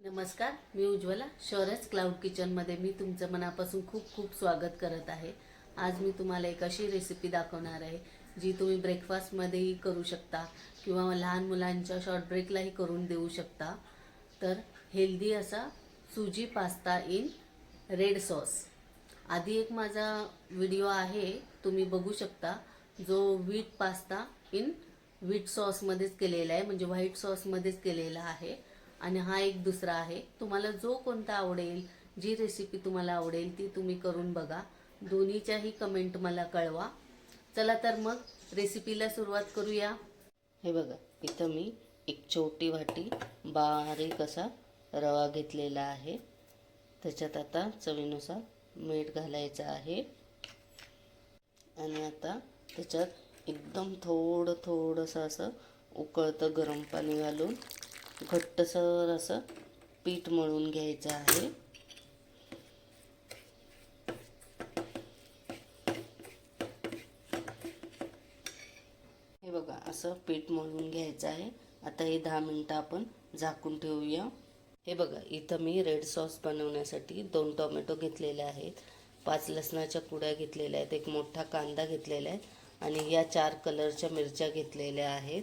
नमस्कार, मी उज्ज्वला. शौर्यच क्लाउड किचनमध्ये मी तुमचं मनापासून खूप खूप स्वागत करत आहे. आज मी तुम्हाला एक अशी रेसिपी दाखवणार आहे जी तुम्ही ब्रेकफास्टमध्येही करू शकता किंवा लहान मुलांच्या शॉर्ट ब्रेकलाही करून देऊ शकता. तर हेल्दी असा सुजी पास्ता इन रेड सॉस. आधी एक माझा व्हिडिओ आहे, तुम्ही बघू शकता, जो व्हीट पास्ता इन व्हीट सॉसमध्येच केलेला आहे, म्हणजे व्हाईट सॉसमध्येच केलेला आहे. आणि हा एक दुसरा आहे. तुम्हाला जो कोणता आवडेल, जी रेसिपी तुम्हाला आवडेल ती तुम्ही करून बघा. दोन्हीच्याही कमेंट मला कळवा. चला तर मग रेसिपीला सुरुवात करूया. हे बघा, इथं मी एक छोटी वाटी बारीक असा रवा घेतलेला आहे. त्याच्यात आता चवीनुसार मीठ घालायचं आहे आणि आता त्याच्यात एकदम थोडंसं असं उकळतं गरम पाणी घालून घट्टसर असं पीठ मळून घ्यायचं आहे. हे बघा, असं पीठ मळून घ्यायचं आहे. आता हे 10 मिनटं आपण झाकून ठेवूया. हे बघा, इथं मी रेड सॉस बनवण्यासाठी 2 टोमॅटो घेतलेले आहेत, 5 लसणाच्या कुड्या घेतलेल्या आहेत, एक मोठा कांदा घेतलेला आहे आणि या 4 कलरच्या मिरच्या घेतलेल्या आहेत.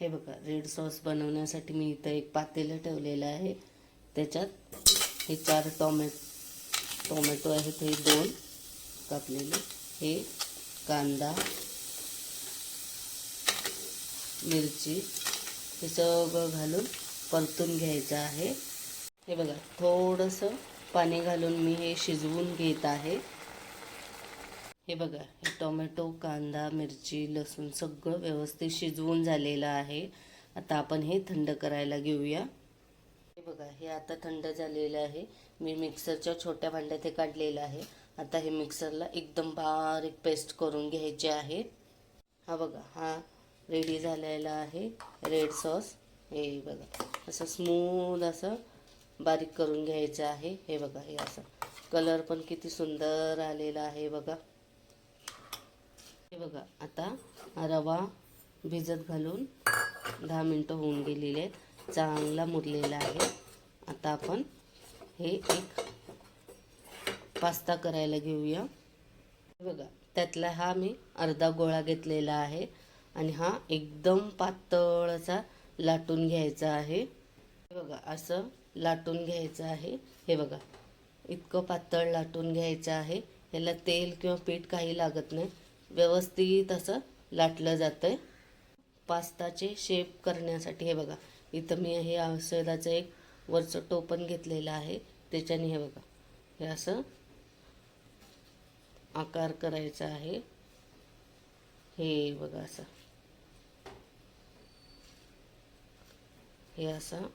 हे बघा, रेड सॉस बनवण्यासाठी मी इथं एक पातेलं ठेवलेलं आहे. त्याच्यात हे 4 टोमॅटो आहेत, हे 2 कापलेले, हे कांदा, मिरची, हे सगळं घालून परतून घ्यायचं आहे. हे बघा, थोडंसं पाणी घालून मी हे शिजवून घेत आहे. हे बघा, हे टोमॅटो, कांदा, मिरची, लसूण सगळं व्यवस्थित शिजवून झालेलं आहे. आता आपण हे थंड करायला घेऊया. हे बघा, हे आता थंड झालेलं आहे. मी मिक्सरच्या छोट्या भांड्यात हे काढलेलं आहे. आता हे मिक्सरला एकदम बारीक पेस्ट करून घ्यायचे आहे. हा बघा, हा रेडी झालेला आहे रेड सॉस. हे बघा, असं स्मूथ असं बारीक करून घ्यायचं आहे. हे बघा, हे असं कलर पण किती सुंदर आलेला आहे बघा. हे बघा, आता रवा भिजत घालून 10 मिनटं होऊन गेलेले आहेत, चांगला मुरलेला आहे. आता आपण हे एक पास्ता करायला घेऊया. हे बघा, त्यातला हा मी अर्धा गोळा घेतलेला आहे आणि हा एकदम पातळ असा लाटून घ्यायचा आहे. हे बघा, असं लाटून घ्यायचं आहे. हे बघा, इतकं पातळ लाटून घ्यायचं आहे. याला तेल किंवा पीठ काही लागत नाही, व्यवस्थित असं लाटलं जातं आहे. पास्ताचे शेप करण्यासाठी हे बघा, इथं मी हे औषधाचं एक वरचं टोपण घेतलेलं आहे. त्याच्याने हे बघा, हे असं आकार करायचा आहे. हे बघा, असं हे असं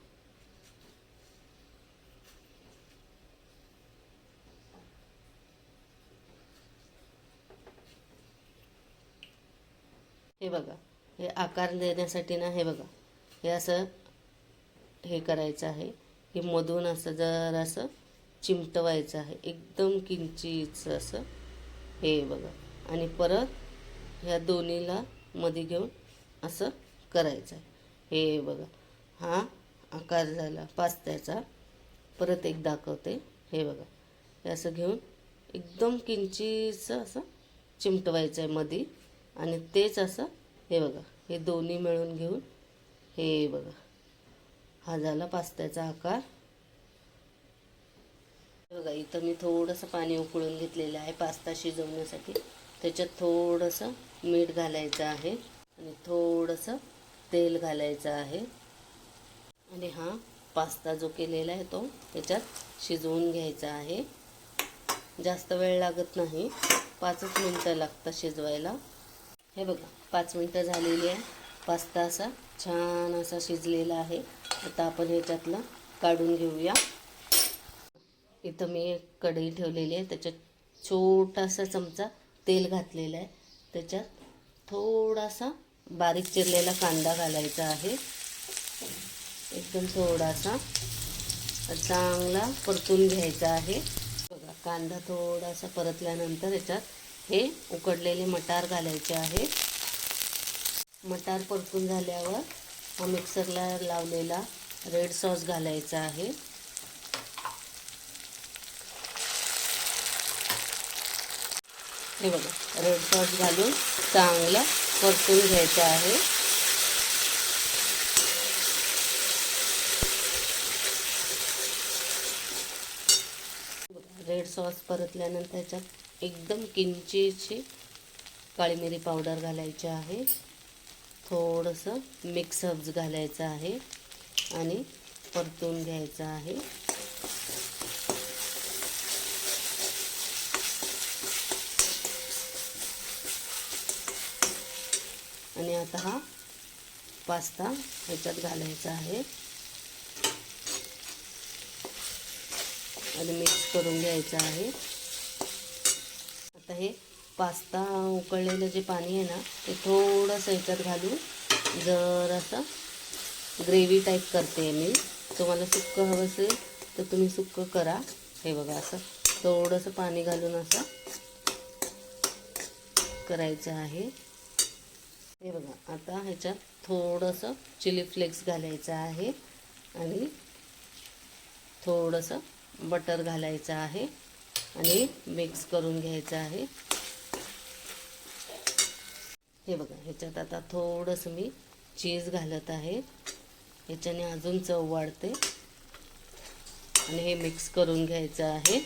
हे बघा, हे आकार देण्यासाठी ना, हे बघा, हे असं हे करायचं आहे. हे मधून असं जरासं चिमटवायचं आहे, एकदम किंचित असं. हे बघा, आणि परत ह्या दोन्हीला मध्ये घेऊन असं करायचं आहे. हे बघा, हा आकार झाला पास्त्याचा. परत एक दाखवते. हे बघा, हे असं घेऊन एकदम किंचितचं असं चिमटवायचं आहे मध्ये, आणि तेच असं हे बघा, हे दोन्ही मिळून घेऊन हे बघा, हा झाला पास्त्याचा आकार. बघा, इथं मी थोडंसं पाणी उकळून घेतलेलं आहे पास्ता शिजवण्यासाठी. त्याच्यात थोडंसं मीठ घालायचं आहे आणि थोडंसं तेल घालायचं आहे आणि हा पास्ता जो केलेला आहे तो त्याच्यात शिजवून घ्यायचा आहे. जास्त वेळ लागत नाही, 5च मिनटं लागतात शिजवायला. हे बघा, 5 मिनटं झालेली आहे. पास्ता असा छान असा शिजलेला आहे. आता आपण ह्याच्यातला काढून घेऊया. इथं मी एक कढई ठेवलेली आहे, त्याच्यात छोटासा चमचा तेल घातलेला आहे. त्याच्यात थोडासा बारीक चिरलेला कांदा घालायचा आहे, एकदम थोडासा, चांगला परतून घ्यायचा आहे. बघा, कांदा थोडासा परतल्यानंतर याच्यात हे उकडलेले मटार घालायचे आहे. मटार परतून झाल्यावर हा मिक्सरला लावलेला रेड सॉस घालायचा आहे. हे बघा, रेड सॉस घालून चांगलं परतून घ्यायचं आहे. रेड सॉस परतल्यानंतर त्याच्यात एकदम किंचितशी काळी मिरी पावडर घालायची आहे. थोडंसं मिक्स हर्ब्स घालायचं आहे आणि परतून घ्यायचं आहे. आणि आता हा पास्ता ह्याच्यात घालायचा आहे आणि मिक्स करून घ्यायचं आहे. आता हे पास्ता उकळलेलं जे पाणी आहे ना ते थोडंसं ह्याच्यात घालून जरासं ग्रेव्ही टाईप करते मी. तुम्हाला सुक्कं हवं असेल तर तुम्ही सुक्कं करा. हे बघा, असं थोडंसं पाणी घालून असं करायचं आहे. हे बघा, आता ह्याच्यात थोडंसं चिली फ्लेक्स घालायचं आहे आणि थोडंसं बटर घालायचं आहे आणि मिक्स करून घ्यायचं आहे. हे बघा, ह्याच्यात आता थोडंसं मी चीज घालत आहे. ह्याच्याने अजून चव वाढते. आणि हे मिक्स करून घ्यायचं आहे.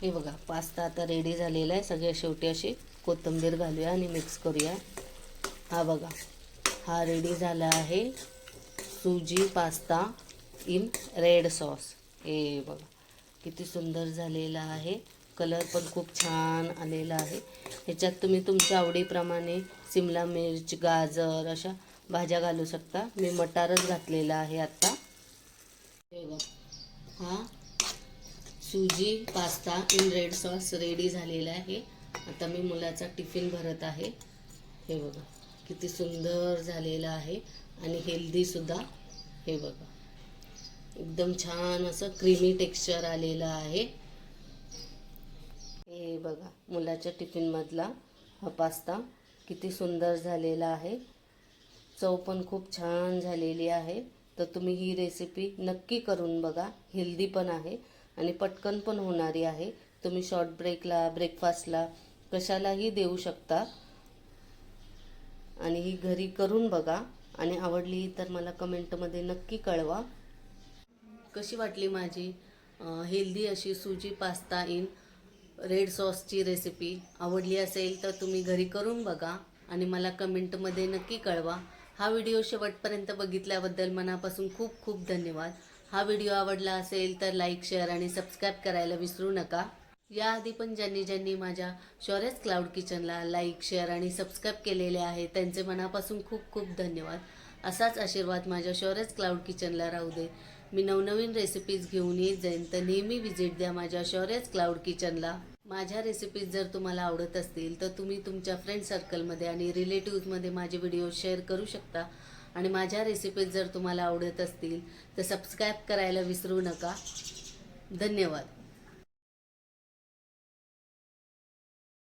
हे बघा, पास्ता आता रेडी झालेला आहे. सगळ्या शेवटी अशी कोथिंबीर घालूया आणि मिक्स करूया. हा बघा, हा रेडी झाला आहे सुजी पास्ता इन रेड सॉस. हे बघा किती सुंदर झालेला आहे. कलर पण खूप छान आलेला आहे. ह्याच्यात तुम्ही तुमच्या आवडीप्रमाणे सिमला मिर्च, गाजर अशा भाज्या घालू शकता. मी मटारच घातलेला आहे आत्ता. हे बघा, हा सुजी pasta in red sauce ready झालेला आहे. आता मी मुलाचा टिफिन भरत आहे. हे बघा किती सुंदर झालेला आहे आणि हेल्दीसुद्धा. हे बघा, एकदम छान असं क्रीमी टेक्स्चर आलेलं आहे. हे बघा, मुलाच्या टिफिनमधला हा पास्ता किती सुंदर झालेला आहे. चव पण खूप छान झालेली आहे. तर तुम्ही ही रेसिपी नक्की करून बघा. हेल्दी पण आहे आणि पटकन पण होणारी आहे. तुम्ही शॉर्ट ब्रेकला, ब्रेकफास्टला कशालाही देऊ शकता. आणि ही घरी करून बघा आणि आवडली तर मला कमेंटमध्ये नक्की कळवा. कशी वाटली माझी हेल्दी अशी सुजी पास्ता इन रेड सॉसची रेसिपी. आवडली असेल तर तुम्ही घरी करून बघा आणि मला कमेंटमध्ये नक्की कळवा. हा व्हिडिओ शेवटपर्यंत बघितल्याबद्दल मनापासून खूप खूप धन्यवाद. हा व्हिडिओ आवडला असेल तर लाईक, शेअर आणि सबस्क्राईब करायला विसरू नका. याआधी पण ज्यांनी माझ्या शौर्यस क्लाउड किचनला लाईक, शेअर आणि सबस्क्राईब केलेले आहे त्यांचे मनापासून खूप खूप धन्यवाद. असाच आशीर्वाद माझ्या शौर्यस क्लाउड किचनला राहू दे. मी नवनवीन रेसिपीज घेऊन येत जाईन, तर नेहमी विजिट द्या माझ्या शौर्यस क्लाउड किचनला. माझ्या रेसिपीज जर तुम्हाला आवडत असतील तर तुम्ही तुमच्या फ्रेंड सर्कलमध्ये आणि रिलेटिव्हजमध्ये माझे व्हिडिओ शेअर करू शकता. आणि माझ्या रेसिपीज जर तुम्हाला आवडत असतील तर सबस्क्राईब करायला विसरू नका. धन्यवाद.